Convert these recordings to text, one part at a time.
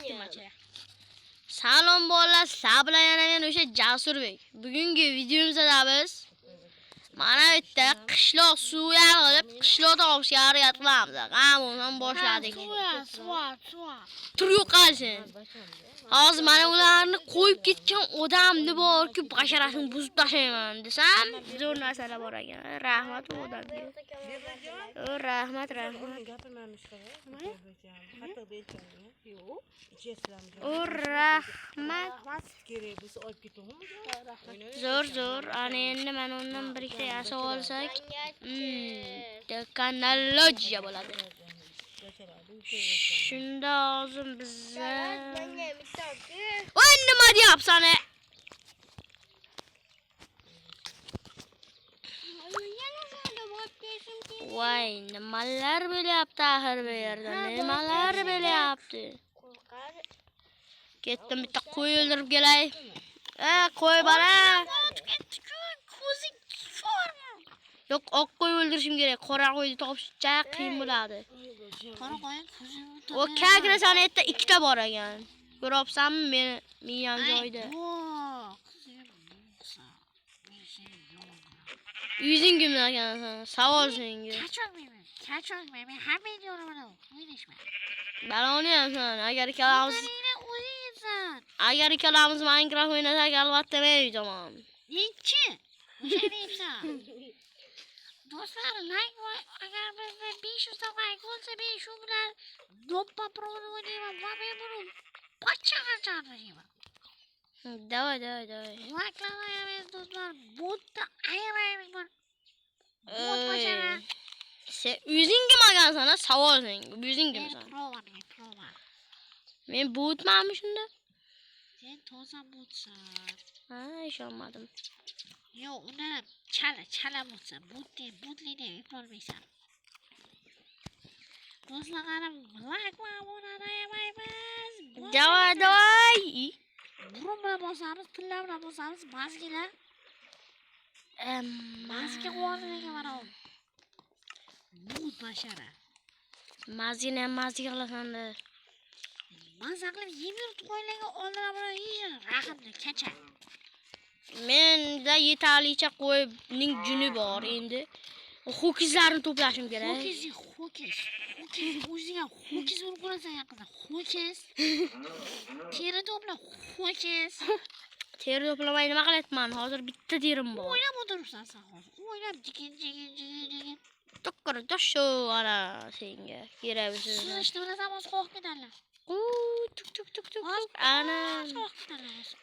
iltimosiga. Salom bolalar, sizlar bilan yana men o'sha Jasurbek. Bugungi videomizda biz mana bu yerda qishloq suv yig'ilib, qishloqda olishga harakat qilamiz. Qamon boshladik. Suv. Tur yo'qolsin. Hozir mana ularni qo'yib ketgan odamni borki, basharasini buzib tashlayman desam, zo'r narsalar bor ekan. Rahmat u odamga. Rahmat. Rahmat. Zo'r. Ana endi mana undan bir ikkita yasab olsak, kanallojiya bo'ladi. Shunda hozir bizga voy nima deyapsan? Voy nimalar bo'lyapti axir bu yerda? Nimalar bo'lyapti? Ketdim bitta qo'y o'ldirib kelay. Qo'y bola. Yo'q, oq qo'y o'ldirishim kerak. Qora qo'yni topish qiyin bo'ladi. Qora qo'y O kagrasani yerda ikkita bor ekan. Ko'ryapsanmi meni miyam joyida. Yuzing kimdan ekan? Savol senga. Kachoqmayman. Hamma yo'laman. O'ynashma. Baloni ham sen agar ikkalamiz Minecraft o'ynasak albatta men uydaman. Nechchi? O'sha deyapsan. Do'stlar, like agar bizda 500 ta like bo'lsa, men shu bilan doppa provni o'ynayman va men buni pachchaqachaqlayman. Давай. Like'laymiz do'stlar. Botni ayirmaymiz buni. Bot bachara. Sen o'zing kimagansana savol senga. O'zing kimsan? Prova. Men botmanmi shunda? Sen toza botsan. Ishonmadim. Yo'q, uni chala bo'lsa, botlikni eplolmaysan. Do'stlar, qarab, like va abunani yemaymiz. Davay. Burun bilan bosamiz, tilla bilan bosamiz, mazgilar. Mazga qo'yilgan mana u. Bot bashara. Mazgina qilasanda. Mazza qilib yeb yurib qo'yilgan oldin buni yiyin, rahimni kacha. Menda yetarlicha qo'yning juni bor endi. Ho'kizlarni to'plashim kerak. Ho'kiz. O'zingga ho'kiz bo'lib qolasan yaqinda. Ho'kiz. Teri to'pla, ho'kiz. Teri to'plamay nima qilyapman? Hozir bitta terim bor. O'ylab o'tiribsan sen hozir. O'ylab jigin. Tokkora tosho ana senga kerak bo'lsa. Suzishni bilasan, o'z qo'yib ketadilar. Tuk. Ana.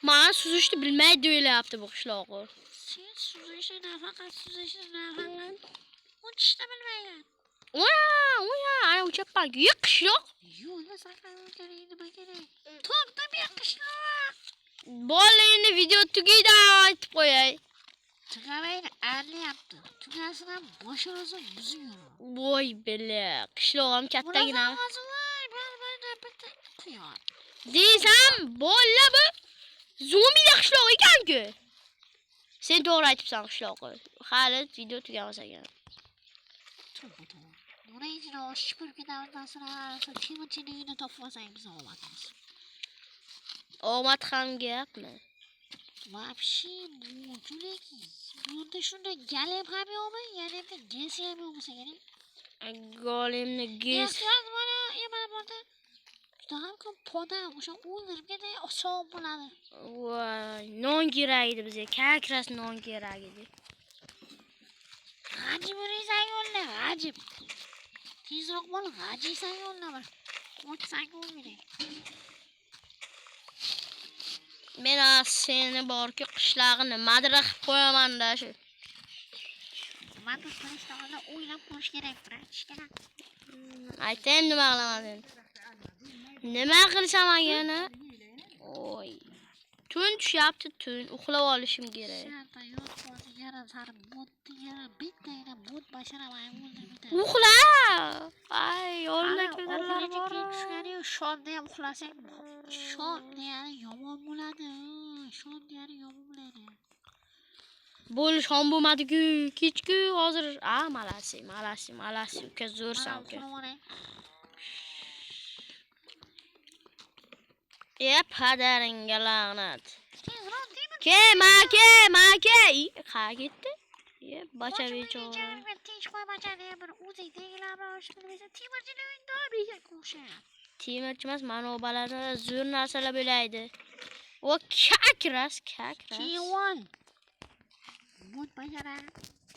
Men suzishni bilmaydi o'ylayapti bu qishloqi. Sen suzishni nafaqat o'tishni bilmaysan. Oya, ana o'chapman. Qishloq. Yo'lda saqlanib kerak, nima kerak? To'xtab qishloq. Bola endi video tugaydi aytib qo'yay. Tugamaydi, arlayapti. Tugasini ham boshirasa buzing. Voy bela, qishloq ham kattagina. Desam, bola bu zombi qishloq ekan-ku. Sen to'g'ri aytibsan qishloqi. Hali video tugamas ekan. Buni ichida oshib kirib ketamiz, sonra temirchiligini topib olsak biz omadimiz. Omad ham gapmi? Вообще, juleki. Bunda shunda galem ham yo'qmi? Yana bitta gesi ham yo'q bo'lsa kerak. Golemni ges. Mana borda. Juda ham ko'p poda o'sha o'ldirib ketay, oson bo'ladi. Voy, non kerak edi bizga. Kakras non kerak edi. G'ajib yursan yo'lda, g'ajib. Tezroq bo'l, g'ajiysan yo'lda bir. O'tsan bo'lmaydi. Men seni borki qishlog'ini nimadir qilib qo'yaman-da shu. Nimadir qilishda o'ylab ko'rish kerak, aytish kerak. Aytaymi nima qilaman sen? Nima qilsam agani? Oy. Tun tushyapti, uxlab olishim kerak. Bittagina bot basharamay o'ldirib. Uxla! Ay, yo'lda kelganlar bor. Shonda ham uxlasang, shonda yomon bo'ladi. Bo'lish ham bo'lmadi-ku, kechku hozir. Malasi, uka zo'rsan uka. Padaringga la'nat. Tezroq Temur. Make. Qayerga ketdi? Bacha bechora. Tinch qo'y bachani bir o'zing tegilar bilan oshib bilmaysan. Temirchini uyda bekak o'xshaydi. Temirchi emas, mana bu balarda zo'r narsalar bo'laydi. O kakras. Keyin. Bo't bachara.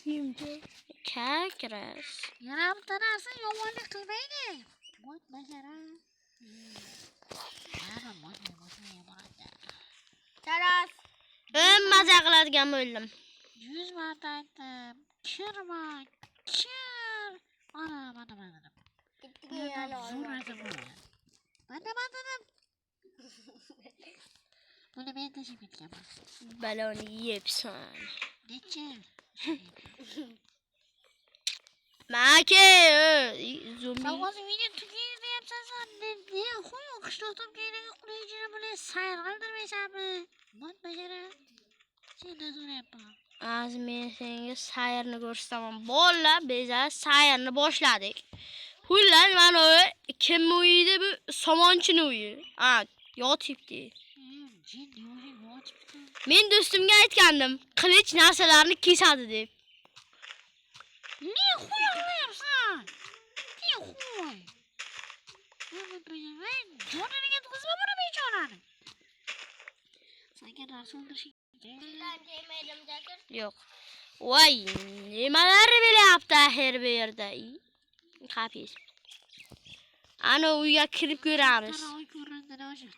Kimchi? Kakras. Yana bitta narsa yomonlik qilmaydi. Bo't bachara. Mana bo'ladi. Taras. Maza qiladigan bo'ldim. 100 marta aytdim. Kirma. Mana. Bittiga yana Zo'rasi bu. Mana. Buni men tashib ketganman. Baloni yebsan. Necha? Make, zombi. Hozir video tugaydi deyapsan sen. Ne qo'y qishloqdan kelgan qulaychini bilan sayr qildirmaysanmi? Bo't bajara. Sendan so'rayapman. Az men senga sayrni ko'rsataman. Bolalar beza sayrni boshladik. Xullas mana kim uyida bu somonchini uyi. Yotibdi. Jin yotibdi. Men do'stimga aytgandim, qilich narsalarni kesadi deb. Ne qo'y qilyapsan? Ne qo'y? Bo't bajara. Jonini yetkazma buni bechorani. Senga narsa o'ldirish Demaydim Jakir. Yo'q. Voy, nimalar bo'lyapti her bu yerda? Qapis. Ana uyga kirib ko'ramiz. Qara oy ko'rindi o'sha.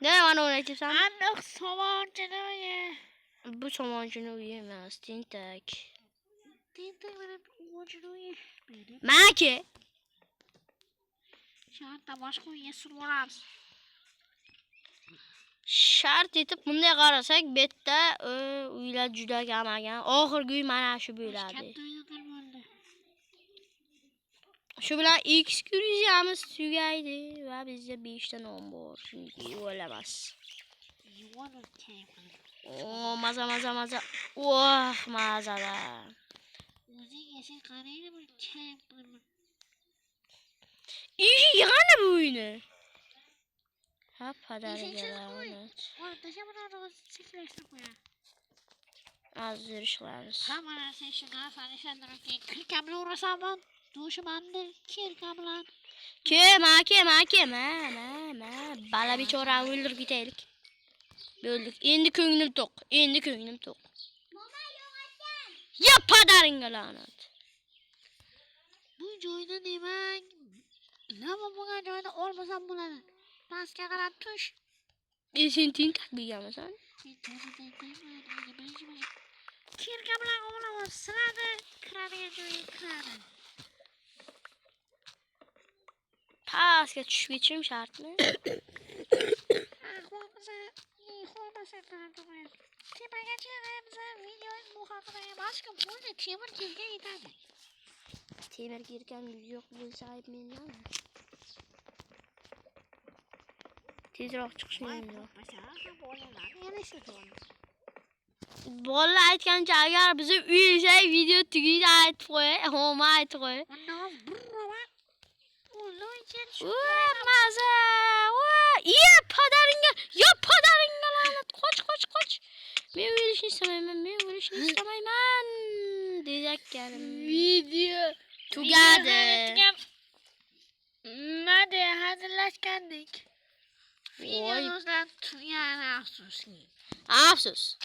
Ne mana uni aytibsan? Aniq somonchini uyi. Bu somonchini uyi emas, tentak. Tentak mana o'g'ilchini uyi. Make. Shartta boshqa uyga surib olamiz. Shart etib bunday qarasak, bu yerda uylar juda kamagan. Oxirgi uy mana shu bo'ladi. Katta uylar bo'ldi. Shu bilan ekskursiyamiz tugaydi va bizda 5 ta non bor. Chunki o'lamas. Yuvan kayf. Maza. Mazada. O'zing esa qaraydi bir kayf qilib. Yana bu uyni. Padariga la'nat. Orada shamlarni cheklashtirib qo'yadi. Azir ishlarimiz. Hamma narsa shu narsani ishontirib keyin kirka bilan urasaman. Do'shimamni kirka bilan. Make. Bala bechorani o'ldirib ketaylik. Bo'ldik. Endi ko'nglim to'q. Mama yo'qotgan. Ya padaringga la'nat. Bu joyda demang. Nima bo'lgan joyda olmasam bo'ladi. Pastga qarab tush. Sen tentak bo'lganmisan? Kirka bilan ovlamas siradi. Kiradigan joyga kiradi. Pastga tushib ketishim shartmi? Tepaga chiqamiz. Video bu haqida emas-ku, bo'ldi. Temir kelgan yetadi. Temir kirgan yo'q bo'lsa ayb mendan. Tezroq chiqishni Bola aytgancha agar biz uyilsak video tugaydi aytib qo'y. Homa aytib qo'y. Maza. Padaringga la'nat. Qoch. Men o'lishni istamayman. Deyakkanim. Video Tugadi. Nade hazırlaşkandik. Voy, Videomuzdan tugadi afsuski. afsus.